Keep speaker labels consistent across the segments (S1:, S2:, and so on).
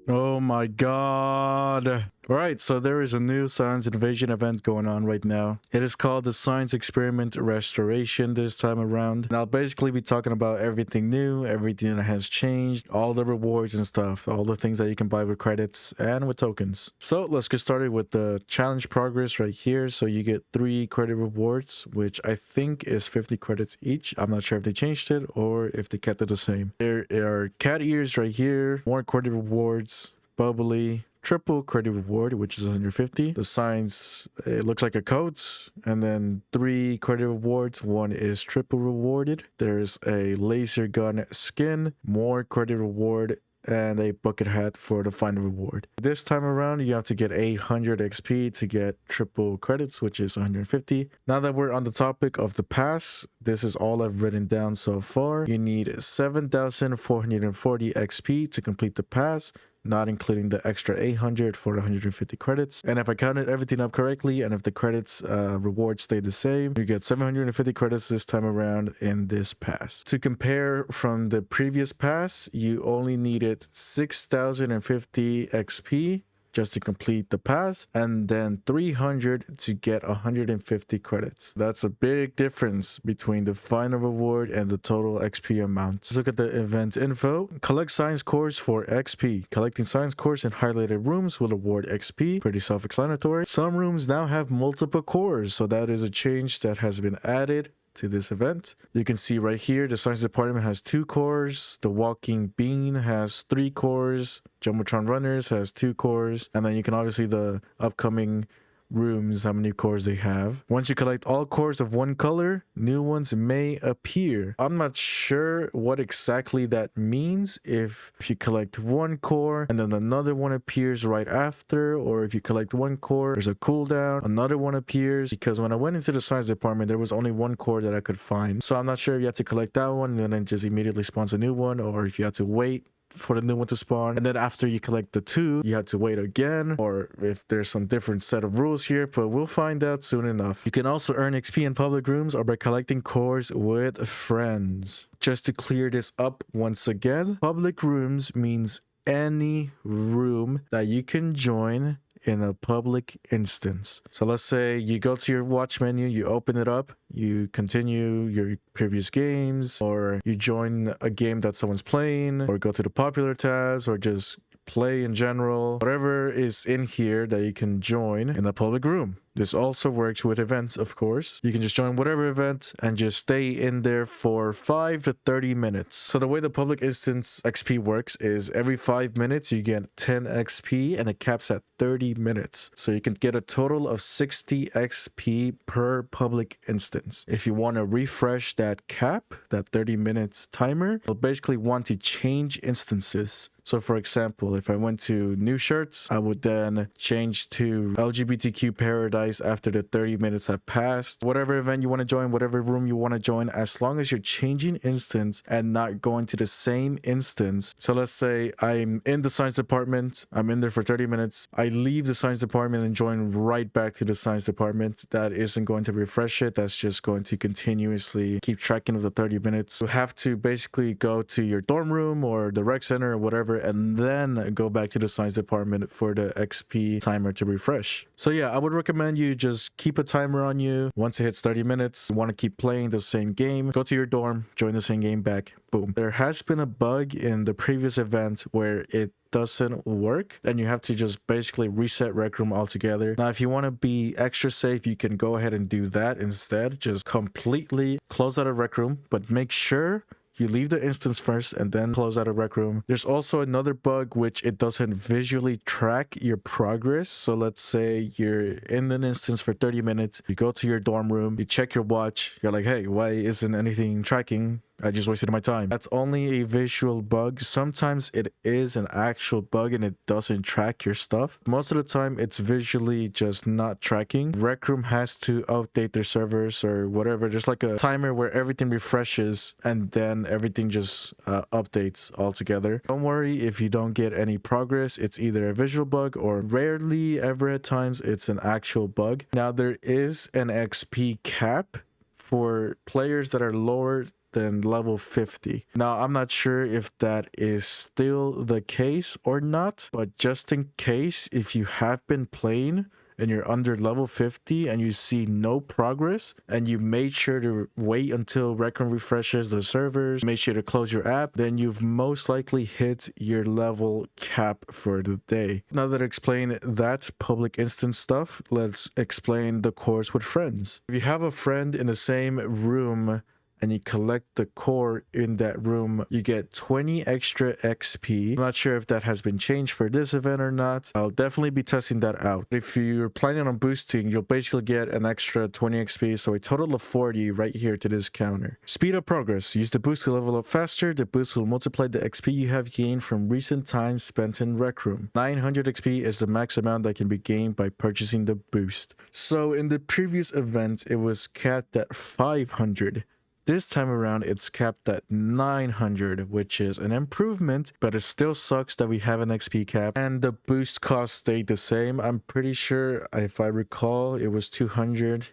S1: Oh my god. Alright, so there is a new Science Invasion event going on right now. It is called the Science Experiment Restoration this time around. And I'll basically be talking about everything new, everything that has changed, all the rewards and stuff, all the things that you can buy with credits and with tokens. So let's get started with the challenge progress right here. So you get 3 credit rewards, which I think is 50 credits each. I'm not sure if they changed it or if they kept it the same. There are cat ears right here, more credit rewards, bubbly, triple credit reward, which is 150. The signs, it looks like a coat, and then 3 credit rewards. One is triple rewarded. There's a laser gun skin, more credit reward, and a bucket hat for the final reward. This time around, you have to get 800 XP to get triple credits, which is 150. Now that we're on the topic of the pass, this is all I've written down so far. You need 7,440 XP to complete the pass, not including the extra 800 for 150 credits. And if I counted everything up correctly, and if the credits reward stay the same, you get 750 credits this time around in this pass. To compare from the previous pass, you only needed 6,050 XP just to complete the pass, and then 300 to get 150 credits. That's a big difference between the final reward and the total XP amount. Let's look at the event info. Collect science cores for XP. Collecting science cores in highlighted rooms will award XP. Pretty self-explanatory. Some rooms now have multiple cores, so that is a change that has been added to this event. You can see right here the science department has 2 cores, the walking bean has 3 cores, Jumbotron runners has 2 cores, and then you can obviously the upcoming rooms, how many cores they have. Once you collect all cores of one color, new ones may appear. I'm not sure what exactly that means, if you collect 1 core and then another one appears right after, or if you collect 1 core, there's a cooldown, another one appears, because when I went into the science department, there was only 1 core that I could find. So I'm not sure if you had to collect that one and then it just immediately spawns a new one, or if you had to wait for the new one to spawn, and then after you collect the 2 you have to wait again, or if there's some different set of rules here, but we'll find out soon enough. You can also earn XP in public rooms or by collecting cores with friends. Just to clear this up once again, public rooms means any room that you can join in a public instance. So let's say you go to your watch menu, you open it up, you continue your previous games, or you join a game that someone's playing, or go to the popular tabs, or just play in general, whatever is in here that you can join in a public room. This also works with events, of course. You can just join whatever event and just stay in there for 5 to 30 minutes. So the way the public instance XP works is every 5 minutes you get 10 XP, and it caps at 30 minutes. So you can get a total of 60 XP per public instance. If you want to refresh that cap, that 30 minutes timer, you'll basically want to change instances. So for example, if I went to new shirts, I would then change to LGBTQ paradise after the 30 minutes have passed. Whatever event you want to join, whatever room you want to join, as long as you're changing instance and not going to the same instance. So let's say I'm in the science department, I'm in there for 30 minutes, I leave the science department and join right back to the science department. That isn't going to refresh it, that's just going to continuously keep tracking of the 30 minutes. You have to basically go to your dorm room or the rec center or whatever, and then go back to the science department for the XP timer to refresh. So yeah, I would recommend you just keep a timer on you. Once it hits 30 minutes, you want to keep playing the same game, go to your dorm, join the same game back, boom. There has been a bug in the previous event where it doesn't work, and you have to just basically reset Rec Room altogether. Now, if you want to be extra safe, you can go ahead and do that instead. Just completely close out of Rec Room, but make sure you leave the instance first and then close out a rec room. There's also another bug which it doesn't visually track your progress. So let's say you're in an instance for 30 minutes, you go to your dorm room, you check your watch, you're like, hey, why isn't anything tracking? I just wasted my time. That's only a visual bug. Sometimes it is an actual bug and it doesn't track your stuff. Most of the time it's visually just not tracking. Rec Room has to update their servers or whatever. There's like a timer where everything refreshes and then everything just updates altogether. Don't worry if you don't get any progress. It's either a visual bug or rarely ever at times it's an actual bug. Now there is an XP cap for players that are lower than level 50. Now, I'm not sure if that is still the case or not, but just in case, if you have been playing and you're under level 50 and you see no progress and you made sure to wait until Rec Room refreshes the servers, make sure to close your app, then you've most likely hit your level cap for the day. Now that I explained that public instance stuff, let's explain the cores with friends. If you have a friend in the same room and you collect the core in that room, you get 20 extra XP. I'm not sure if that has been changed for this event or not. I'll definitely be testing that out. If you're planning on boosting, you'll basically get an extra 20 XP, so a total of 40 right here to this counter. Speed up progress. Use the boost to level up faster. The boost will multiply the XP you have gained from recent time spent in Rec Room. 900 XP is the max amount that can be gained by purchasing the boost. So in the previous event, it was capped at 500. This time around, it's capped at 900, which is an improvement, but it still sucks that we have an XP cap, and the boost cost stayed the same. I'm pretty sure, if I recall, it was 200.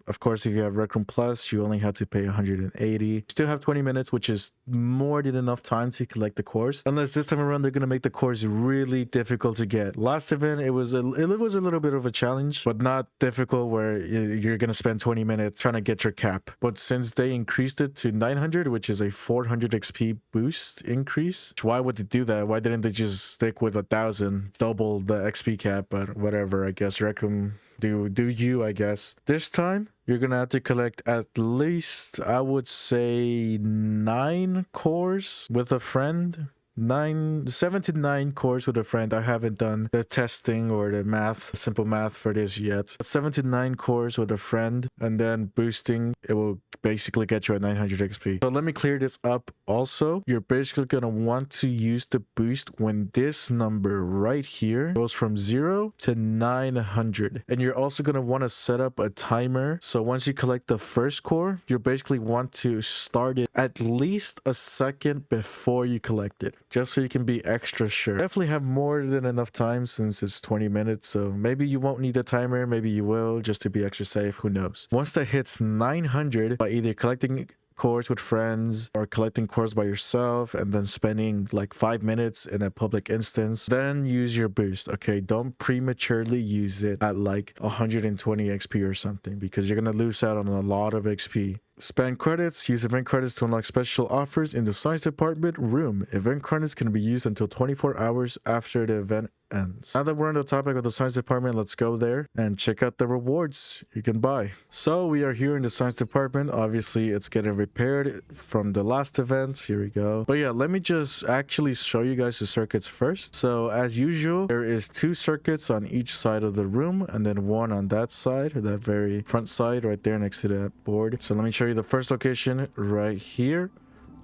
S1: Of course, if you have Rec Room Plus, you only had to pay 180. Still have 20 minutes, which is more than enough time to collect the cores. Unless this time around, they're going to make the cores really difficult to get. Last event, it was a little bit of a challenge, but not difficult where you're going to spend 20 minutes trying to get your cap. But since they increased it to 900, which is a 400 XP boost increase, why would they do that? Why didn't they just stick with 1,000, double the XP cap? But whatever, I guess Rec Room do you, I guess. This time, you're gonna have to collect at least, I would say, 9 cores with a friend. 7 to 9 cores with a friend. I haven't done the testing or the simple math for this yet. 7 to 9 cores with a friend, and then boosting, it will basically get you at 900 XP. So let me clear this up also. You're basically gonna want to use the boost when this number right here goes from 0 to 900. And you're also gonna want to set up a timer. So once you collect the first core, you basically want to start it at least a second before you collect it, just so you can be extra sure. Definitely have more than enough time since it's 20 minutes, so maybe you won't need a timer, maybe you will, just to be extra safe, who knows. Once that hits 900, by either collecting cores with friends or collecting cores by yourself and then spending like 5 minutes in a public instance, then use your boost. Okay, don't prematurely use it at like 120 XP or something, because you're gonna lose out on a lot of XP. Spend credits. Use event credits to unlock special offers in the science department room. Event credits can be used until 24 hours after the event ends. Now that we're on the topic of the science department, let's go there and check out the rewards you can buy. So we are here in the science department. Obviously, it's getting repaired from the last event. Here we go. But yeah, let me just actually show you guys the circuits first. So as usual, there is 2 circuits on each side of the room, and then 1 on that side, or that very front side right there next to that board. So let me show you the first location right here.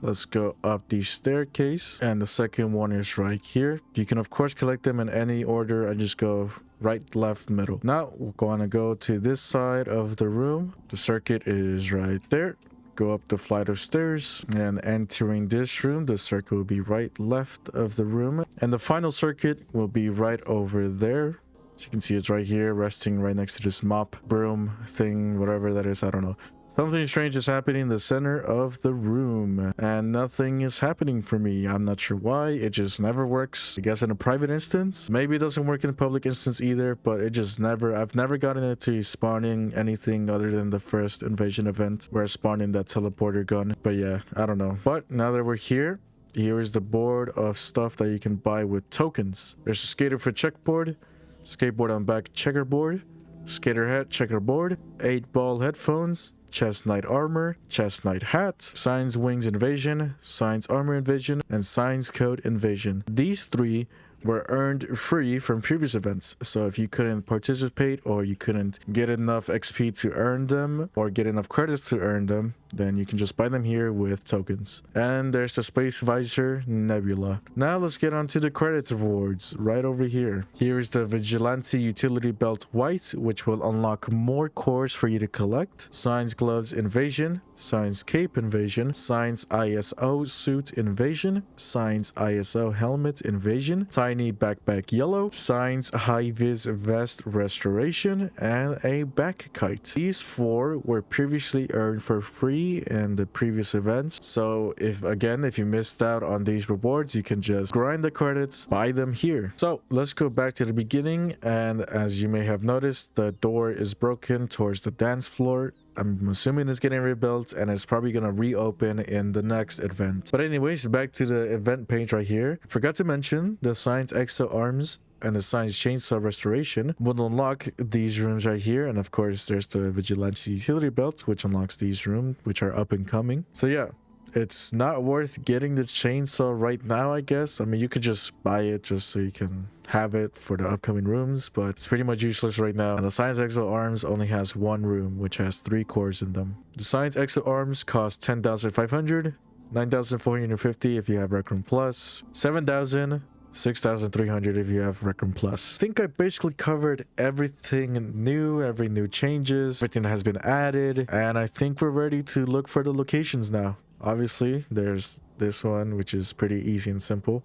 S1: Let's go up the staircase, and the second one is right here. You can of course collect them in any order. I just go right, left, middle. Now we're going to go to this side of the room. The circuit is right there. Go up the flight of stairs, and entering this room, the circuit will be right left of the room, and the final circuit will be right over there. As you can see, it's right here, resting right next to this mop broom thing, whatever that is, I don't know. Something strange is happening in the center of the room, and nothing is happening for me. I'm not sure why. It just never works. I guess in a private instance. Maybe it doesn't work in a public instance either, but it just never... I've never gotten it to spawning anything other than the first invasion event where I spawned in that teleporter gun. But yeah, I don't know. But now that we're here, here is the board of stuff that you can buy with tokens. There's a skater for checkboard, skateboard on back checkerboard, skater hat checkerboard, 8-ball headphones, Chest Knight armor, Chest Knight hat, Science Wings Invasion, Science Armor Invasion, and Science Code Invasion. These 3 were earned free from previous events, so if you couldn't participate or you couldn't get enough XP to earn them or get enough credits to earn them, then you can just buy them here with tokens. And there's the Space Visor Nebula. Now let's get on to the credits rewards right over here. Here is the Vigilante Utility Belt White, which will unlock more cores for you to collect. Science Gloves Invasion, Science Cape Invasion, Science ISO Suit Invasion, Science ISO Helmet Invasion, Tiny Backpack Yellow, Science High Vis Vest Restoration, and a Back Kite. These 4 were previously earned for free free in the previous events. So if you missed out on these rewards, you can just grind the credits, buy them here. So let's go back to the beginning, and as you may have noticed, the door is broken towards the dance floor. I'm assuming it's getting rebuilt and it's probably gonna reopen in the next event. But anyways, back to the event page right here. Forgot to mention the Science Exo Arms and the Science Chainsaw Restoration will unlock these rooms right here. And of course, there's the Vigilante Utility Belt, which unlocks these rooms, which are up and coming. So yeah, it's not worth getting the chainsaw right now, I guess. I mean, you could just buy it just so you can have it for the upcoming rooms, but it's pretty much useless right now. And the Science Exo Arms only has one room, which has 3 cores in them. The Science Exo Arms cost 10,500, 9,450 if you have Rec Room Plus, 7,000, 6,300 if you have Rec Room Plus. I think I basically covered everything new, every new changes, everything that has been added, and I think we're ready to look for the locations now. Obviously, there's this one, which is pretty easy and simple.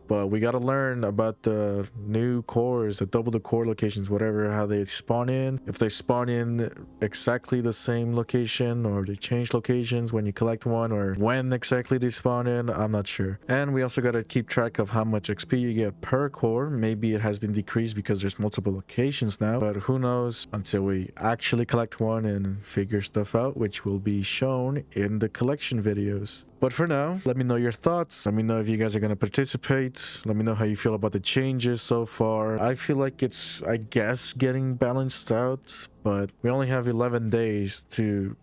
S1: But we got to learn about the new cores, the double the core locations, whatever, how they spawn in. If they spawn in exactly the same location, or they change locations when you collect one, or when exactly they spawn in, I'm not sure. And we also got to keep track of how much XP you get per core. Maybe it has been decreased because there's multiple locations now, but who knows until we actually collect one and figure stuff out, which will be shown in the collection videos. But for now, let me know your thoughts. Let me know if you guys are going to participate. Let me know how you feel about the changes so far. I feel like it's, I guess, getting balanced out, but we only have 11 days to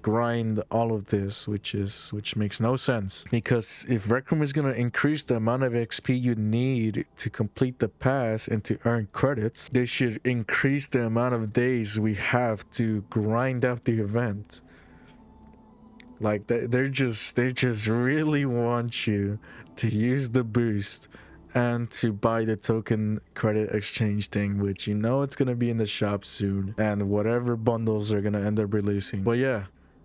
S1: grind all of this, which makes no sense. Because if Rec Room is going to increase the amount of XP you need to complete the pass and to earn credits, they should increase the amount of days we have to grind out the event. Like, they just really want you to use the boost and to buy the token credit exchange thing, which you know it's gonna be in the shop soon, and whatever bundles are gonna end up releasing. But yeah,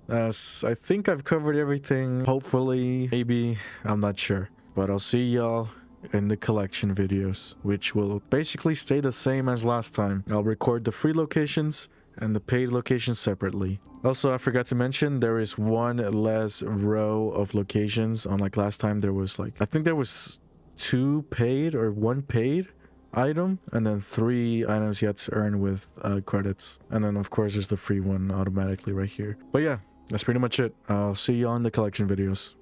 S1: I think I've covered everything. Hopefully, maybe, I'm not sure. But I'll see y'all in the collection videos, which will basically stay the same as last time. I'll record the free locations and the paid locations separately. Also, I forgot to mention, there is one less row of locations. Unlike last time, there was like, I think there was 2 paid or 1 paid item, and then 3 items you had to earn with credits. And then of course there's the free one automatically right here. But yeah, that's pretty much it. I'll see you on the collection videos.